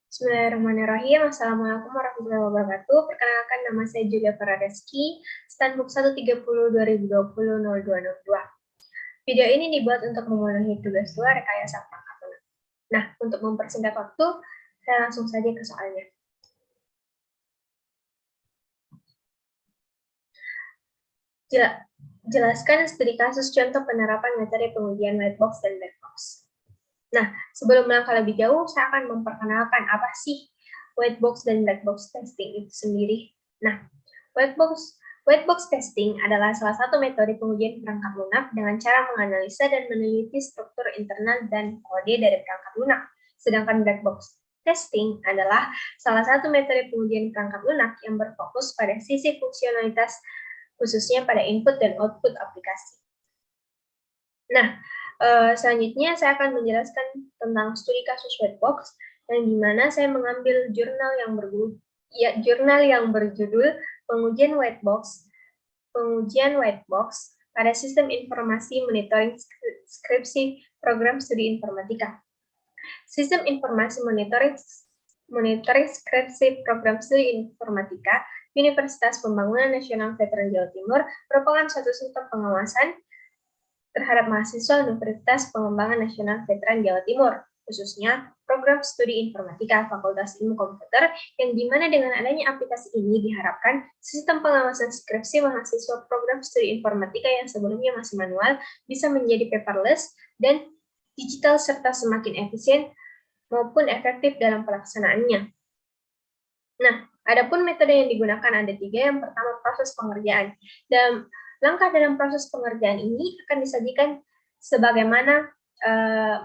Bismillahirrahmanirrahim. Assalamualaikum warahmatullahi wabarakatuh. Perkenalkan, nama saya Julia Paradeski, Standbook 130-2020-0262. Video ini dibuat untuk memenuhi tugas 2 rekayasa perangkat lunak. Nah, untuk mempersingkat waktu, saya langsung saja ke soalnya. Jelaskan studi kasus contoh penerapan metode pengujian white box dan black box. Nah, sebelum melangkah lebih jauh, saya akan memperkenalkan apa sih white box dan black box testing itu sendiri. Nah, white box testing adalah salah satu metode pengujian perangkat lunak dengan cara menganalisa dan meneliti struktur internal dan kode dari perangkat lunak. Sedangkan black box testing adalah salah satu metode pengujian perangkat lunak yang berfokus pada sisi fungsionalitas, khususnya pada input dan output aplikasi. Nah, selanjutnya saya akan menjelaskan tentang studi kasus white box, yang dimana saya mengambil jurnal yang berjudul Pengujian White Box pada Sistem Informasi Monitoring Skripsi Program Studi Informatika. Sistem Informasi Monitoring Skripsi Program Studi Informatika Universitas Pembangunan Nasional Veteran Jawa Timur merupakan suatu sistem pengawasan terhadap mahasiswa Universitas Pengembangan Nasional Veteran Jawa Timur, khususnya program studi informatika Fakultas Ilmu Komputer, yang dimana dengan adanya aplikasi ini diharapkan sistem pengawasan skripsi mahasiswa program studi informatika yang sebelumnya masih manual bisa menjadi paperless dan digital serta semakin efisien maupun efektif dalam pelaksanaannya. Nah, adapun metode yang digunakan ada 3. Yang pertama, proses pengerjaan. Langkah dalam proses pengerjaan ini akan disajikan sebagaimana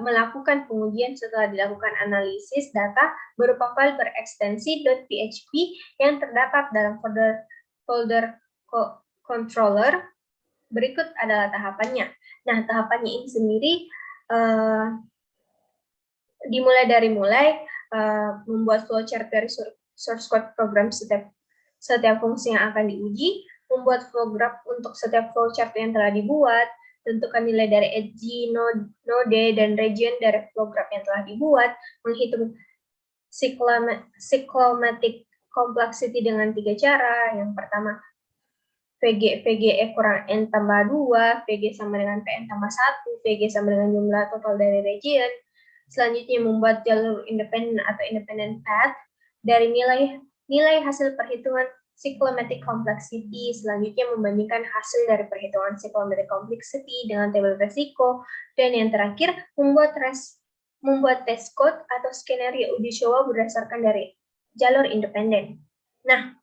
melakukan pengujian setelah dilakukan analisis data berupa file berekstensi .php yang terdapat dalam folder controller. Berikut adalah tahapannya. Nah, tahapannya ini sendiri dimulai dari membuat flowchart dari source code program setiap fungsi yang akan diuji, membuat flow graph untuk setiap flowchart yang telah dibuat, tentukan nilai dari edge, node, dan region dari flow graph yang telah dibuat, menghitung cyclomatic complexity dengan 3 cara. Yang pertama, VGE kurang N tambah 2, VG sama dengan PN tambah 1, VG sama dengan jumlah total dari region. Selanjutnya, membuat jalur independen atau independent path dari nilai hasil perhitungan cyclomatic complexity. Selanjutnya, membandingkan hasil dari perhitungan cyclomatic complexity dengan tabel resiko. Dan yang terakhir, membuat test code atau skenario uji coba berdasarkan dari jalur independen. Nah,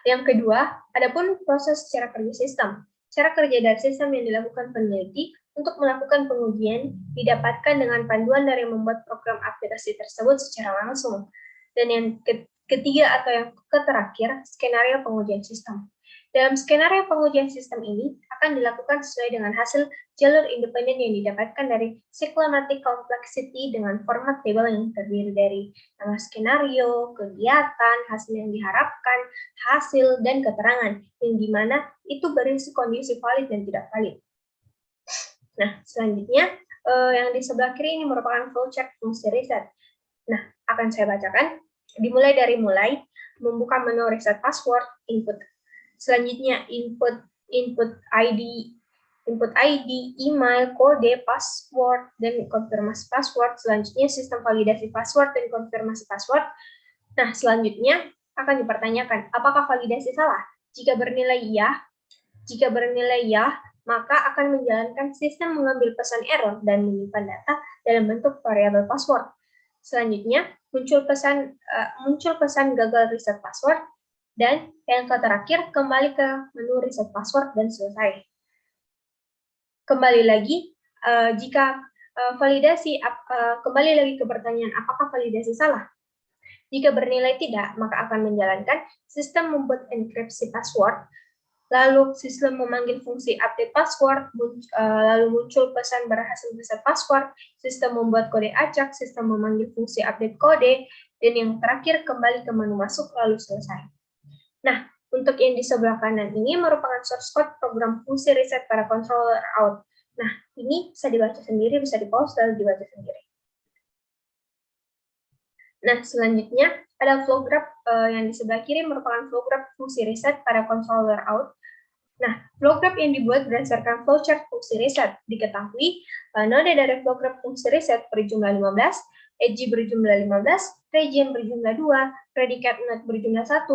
yang kedua, adapun proses cara kerja sistem. Cara kerja dari sistem yang dilakukan peneliti untuk melakukan pengujian didapatkan dengan panduan dari membuat program aplikasi tersebut secara langsung. Dan yang ketiga atau yang terakhir, skenario pengujian sistem. Dalam skenario pengujian sistem ini akan dilakukan sesuai dengan hasil jalur independen yang didapatkan dari cyclomatic complexity dengan format table yang terdiri dari nama skenario, kegiatan, hasil yang diharapkan, hasil, dan keterangan, yang dimana itu berisi kondisi valid dan tidak valid. Nah, selanjutnya, yang di sebelah kiri ini merupakan flowchart fungsi riset. Nah, akan saya bacakan. Dimulai dari membuka menu reset password, input. Selanjutnya, input ID, email, kode, password, dan konfirmasi password. Selanjutnya, sistem validasi password dan konfirmasi password. Nah, selanjutnya akan dipertanyakan, apakah validasi salah? Jika bernilai ya, maka akan menjalankan sistem mengambil pesan error dan menyimpan data dalam bentuk variabel password. Selanjutnya, muncul pesan gagal reset password, dan yang terakhir, kembali ke menu reset password dan selesai. Kembali lagi, kembali lagi ke pertanyaan, apakah validasi salah? Jika bernilai tidak, maka akan menjalankan sistem membuat enkripsi password, lalu sistem memanggil fungsi update password, lalu muncul pesan berhasil reset password, sistem membuat kode acak, sistem memanggil fungsi update kode, dan yang terakhir kembali ke menu masuk lalu selesai. Nah, untuk yang di sebelah kanan ini merupakan source code program fungsi reset pada controller out. Nah, ini bisa dibaca sendiri, bisa di-pause lalu dibaca sendiri. Nah, selanjutnya ada flow graph yang di sebelah kiri merupakan flow graph fungsi reset pada controller out. Nah, flow graph yang dibuat berdasarkan flowchart fungsi reset. Diketahui, node dari flow graph fungsi reset berjumlah 15, edge berjumlah 15, region berjumlah 2, predicate node berjumlah 1.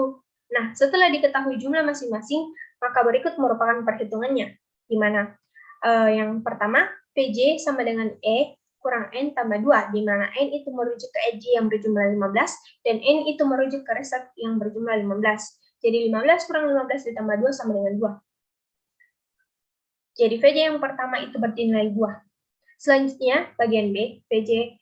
Nah, setelah diketahui jumlah masing-masing, maka berikut merupakan perhitungannya. Di mana yang pertama, PJ sama dengan E kurang N tambah 2, di mana N itu merujuk ke edge yang berjumlah 15, dan N itu merujuk ke reset yang berjumlah 15. Jadi 15 kurang 15 ditambah 2 sama dengan 2. Jadi VJ yang pertama itu bernilai 2. Selanjutnya, bagian B, VG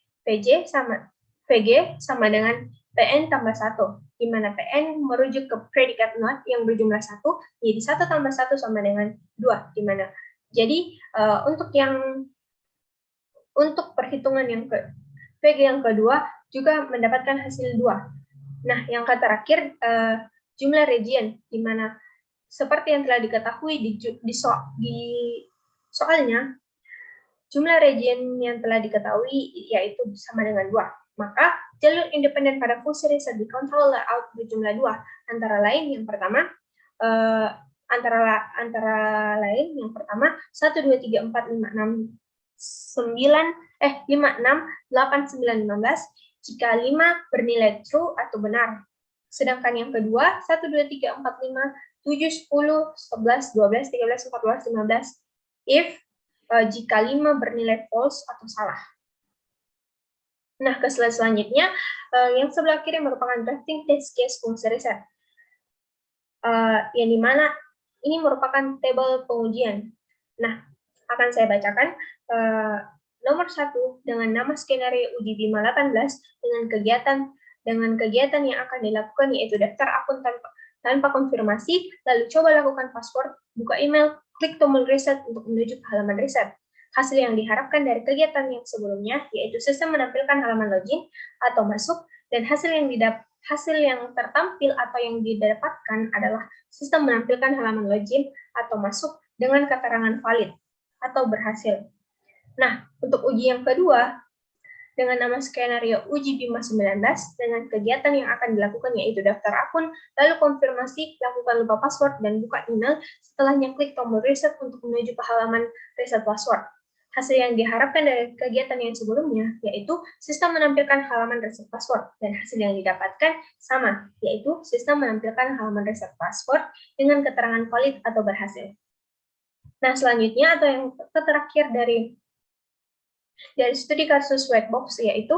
sama dengan PN tambah 1, di mana PN merujuk ke predikat node yang berjumlah 1, jadi 1 tambah 1 sama dengan 2, di mana. Jadi, untuk perhitungan yang VG yang kedua juga mendapatkan hasil 2. Nah, yang terakhir, jumlah region, di mana seperti yang telah diketahui di soalnya, jumlah region yang telah diketahui yaitu sama dengan 2. Maka, jalur independen pada fungsi reset di controller out berjumlah 2. Antara lain yang pertama, 1, 2, 3, 4, 5, 6, 5, 6, 8, 9, 15, jika 5 bernilai true atau benar. Sedangkan yang kedua, 1, 2, 3, 4, 5, 7, 10, 11, 12, 13, 14, 15, if jika 5 bernilai false atau salah. Nah, ke slide selanjutnya, yang sebelah kiri merupakan drafting test case fungsi reset. Yang dimana ini merupakan tabel pengujian. Nah, akan saya bacakan nomor 1 dengan nama skenario uji BIMA 18 dengan kegiatan yang akan dilakukan yaitu daftar akun tanpa konfirmasi, lalu coba lakukan password, buka email, klik tombol reset untuk menuju ke halaman reset. Hasil yang diharapkan dari kegiatan yang sebelumnya yaitu sistem menampilkan halaman login atau masuk, dan hasil yang tertampil atau yang didapatkan adalah sistem menampilkan halaman login atau masuk dengan keterangan valid atau berhasil. Nah, untuk uji yang kedua, dengan nama skenario uji BIMA 19, dengan kegiatan yang akan dilakukan yaitu daftar akun, lalu konfirmasi, lakukan lupa password, dan buka email, setelahnya klik tombol reset untuk menuju ke halaman reset password. Hasil yang diharapkan dari kegiatan yang sebelumnya, yaitu sistem menampilkan halaman reset password, dan hasil yang didapatkan sama, yaitu sistem menampilkan halaman reset password dengan keterangan valid atau berhasil. Nah, selanjutnya atau yang terakhir dari studi kasus white box yaitu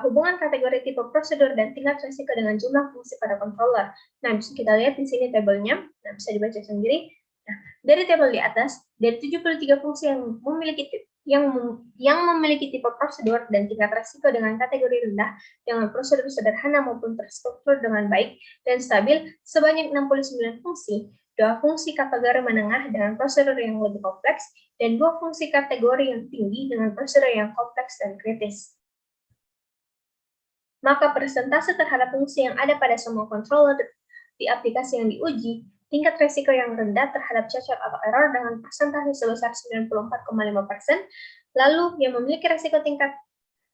hubungan kategori tipe prosedur dan tingkat resiko dengan jumlah fungsi pada controller. Nah, bisa kita lihat di sini tabelnya, nah, bisa dibaca sendiri. Nah, dari tabel di atas, dari 73 fungsi yang memiliki tipe prosedur dan tingkat resiko dengan kategori rendah dengan prosedur sederhana maupun terstruktur dengan baik dan stabil sebanyak 69 fungsi. 2 fungsi kategori menengah dengan prosedur yang lebih kompleks, dan 2 fungsi kategori yang tinggi dengan prosedur yang kompleks dan kritis. Maka persentase terhadap fungsi yang ada pada semua controller di aplikasi yang diuji, tingkat resiko yang rendah terhadap cacat atau error dengan persentase sebesar 94,5%, lalu yang memiliki resiko tingkat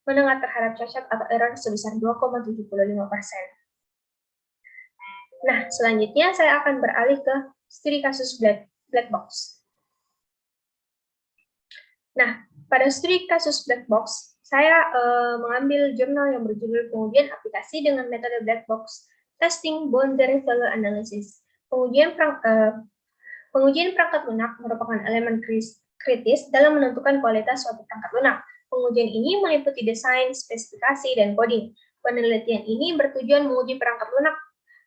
menengah terhadap cacat atau error sebesar 2,75%. Nah, selanjutnya saya akan beralih ke studi kasus black box. Nah, pada studi kasus black box, saya mengambil jurnal yang berjudul pengujian aplikasi dengan metode black box testing boundary value analysis. Pengujian perangkat lunak merupakan elemen kritis dalam menentukan kualitas suatu perangkat lunak. Pengujian ini meliputi desain, spesifikasi, dan coding. Penelitian ini bertujuan menguji perangkat lunak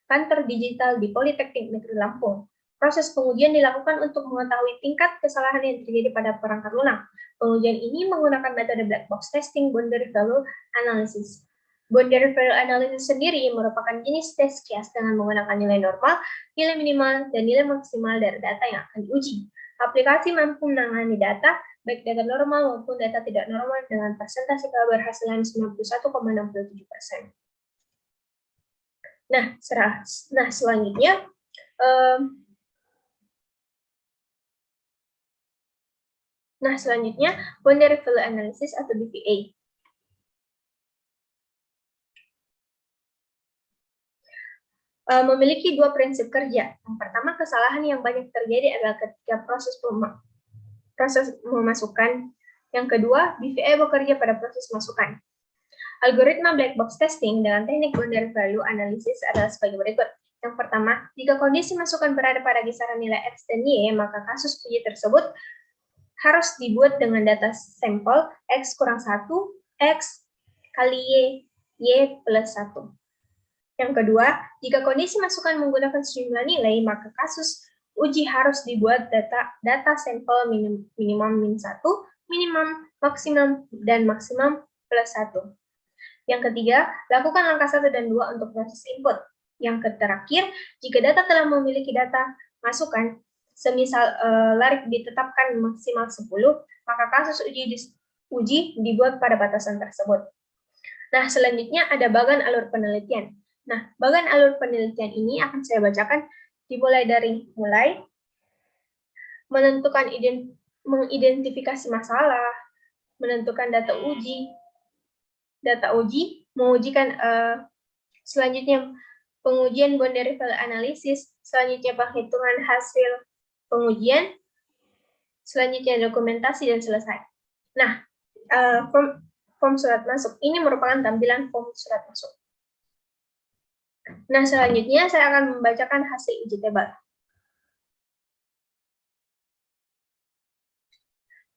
kantor digital di Politeknik Negeri Lampung. Proses pengujian dilakukan untuk mengetahui tingkat kesalahan yang terjadi pada perangkat lunak. Pengujian ini menggunakan metode black box testing boundary value analysis. Boundary value analysis sendiri merupakan jenis tes kias dengan menggunakan nilai normal, nilai minimal, dan nilai maksimal dari data yang akan diuji. Aplikasi mampu menangani data, baik data normal maupun data tidak normal dengan persentase keberhasilan 91,67%. Nah, selanjutnya, boundary value analysis atau BVA. memiliki dua prinsip kerja. Yang pertama, kesalahan yang banyak terjadi adalah ketika proses memasukkan. Yang kedua, BVA bekerja pada proses masukan. Algoritma black box testing dengan teknik boundary value analysis adalah sebagai berikut. Yang pertama, jika kondisi masukan berada pada kisaran nilai X dan Y, maka kasus uji tersebut harus dibuat dengan data sampel X kurang 1, X kali Y plus 1. Yang kedua, jika kondisi masukan menggunakan sejumlah nilai, maka kasus uji harus dibuat data sampel minimum min 1, minimum, maksimum, dan maksimum plus 1. Yang ketiga, lakukan langkah 1 dan 2 untuk proses input. Yang terakhir, jika data telah memiliki data masukan, semisal larik ditetapkan maksimal 10, maka kasus uji dibuat pada batasan tersebut. Nah, selanjutnya ada bagan alur penelitian. Nah, bagan alur penelitian ini akan saya bacakan dimulai dari menentukan mengidentifikasi masalah, menentukan data uji, mengujikan selanjutnya pengujian boundary value analysis, selanjutnya penghitungan hasil pengujian, selanjutnya dokumentasi dan selesai. Nah, form surat masuk ini merupakan tampilan form surat masuk. Nah, selanjutnya saya akan membacakan hasil uji tebal.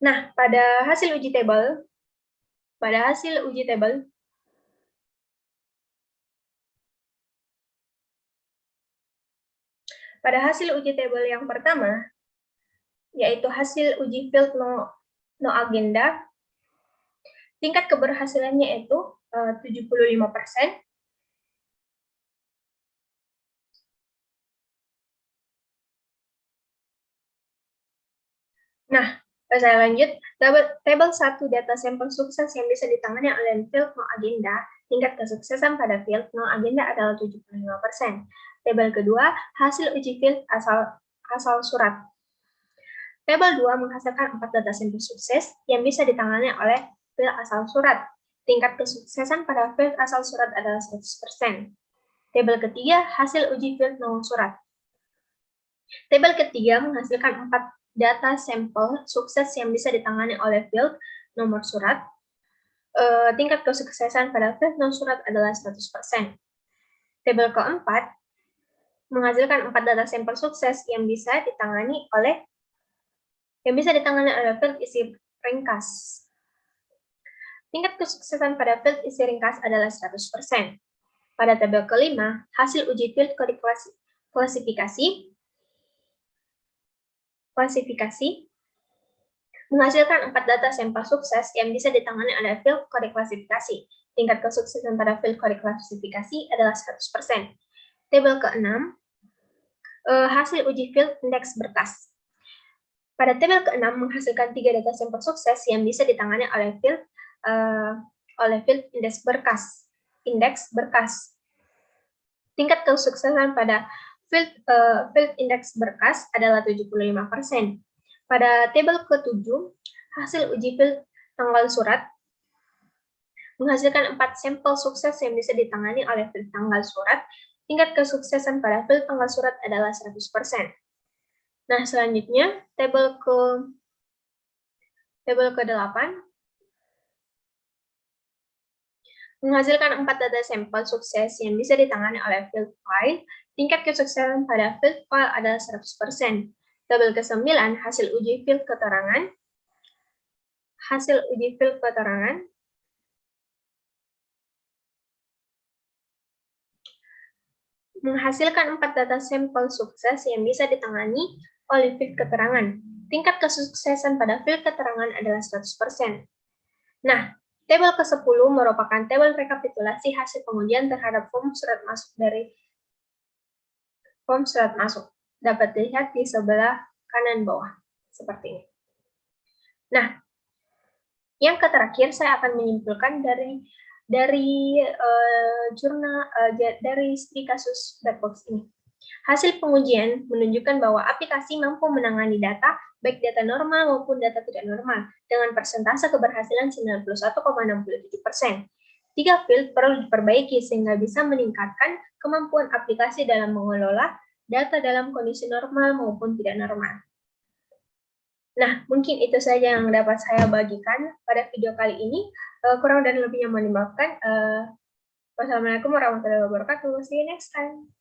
Nah, pada hasil uji tebal yang pertama, yaitu hasil uji field no agenda, tingkat keberhasilannya itu 75%. Nah, saya lanjut. Tabel 1 data sampel sukses yang bisa ditangani oleh field no agenda, tingkat kesuksesan pada field no agenda adalah 75%. Tabel kedua, hasil uji field asal surat. Tabel 2 menghasilkan 4 data sampel sukses yang bisa ditangani oleh field asal surat. Tingkat kesuksesan pada field asal surat adalah 100%. Tabel ketiga, hasil uji field no surat. Tabel ketiga menghasilkan 4 data sampel sukses yang bisa ditangani oleh field nomor surat. Tingkat kesuksesan pada field nomor surat adalah 100%. Tabel keempat menghasilkan 4 data sampel sukses yang bisa ditangani oleh field isi ringkas. Tingkat kesuksesan pada field isi ringkas adalah 100%. Pada tabel kelima, hasil uji field kode klasifikasi menghasilkan 4 data sampel sukses yang bisa ditangani oleh field kode klasifikasi. Tingkat kesuksesan pada field kode klasifikasi adalah 100%. Tabel ke-6, hasil uji field indeks berkas. Pada tabel ke-6 menghasilkan 3 data sampel sukses yang bisa ditangani oleh field indeks berkas. Tingkat kesuksesan pada field indeks berkas adalah 75%. Pada tabel ke-7, hasil uji field tanggal surat menghasilkan 4 sampel sukses yang bisa ditangani oleh field tanggal surat. Tingkat kesuksesan pada field tanggal surat adalah 100%. Nah, selanjutnya tabel ke-8 menghasilkan 4 data sampel sukses yang bisa ditangani oleh field file. Tingkat kesuksesan pada field file adalah 100%. Tabel ke-9, hasil uji field keterangan. Menghasilkan 4 data sampel sukses yang bisa ditangani oleh field keterangan. Tingkat kesuksesan pada field keterangan adalah 100%. Nah, tabel ke-10 merupakan tabel rekapitulasi hasil pengujian terhadap form surat masuk dari form surat masuk. Dapat dilihat di sebelah kanan bawah, seperti ini. Nah, yang terakhir saya akan menyimpulkan dari studi kasus black box ini. Hasil pengujian menunjukkan bahwa aplikasi mampu menangani data, baik data normal maupun data tidak normal, dengan persentase keberhasilan 91,67%. Tiga field perlu diperbaiki sehingga bisa meningkatkan kemampuan aplikasi dalam mengelola data dalam kondisi normal maupun tidak normal. Nah, mungkin itu saja yang dapat saya bagikan pada video kali ini. Kurang dan lebihnya mohon dimaafkan. Wassalamualaikum warahmatullahi wabarakatuh. See you next time.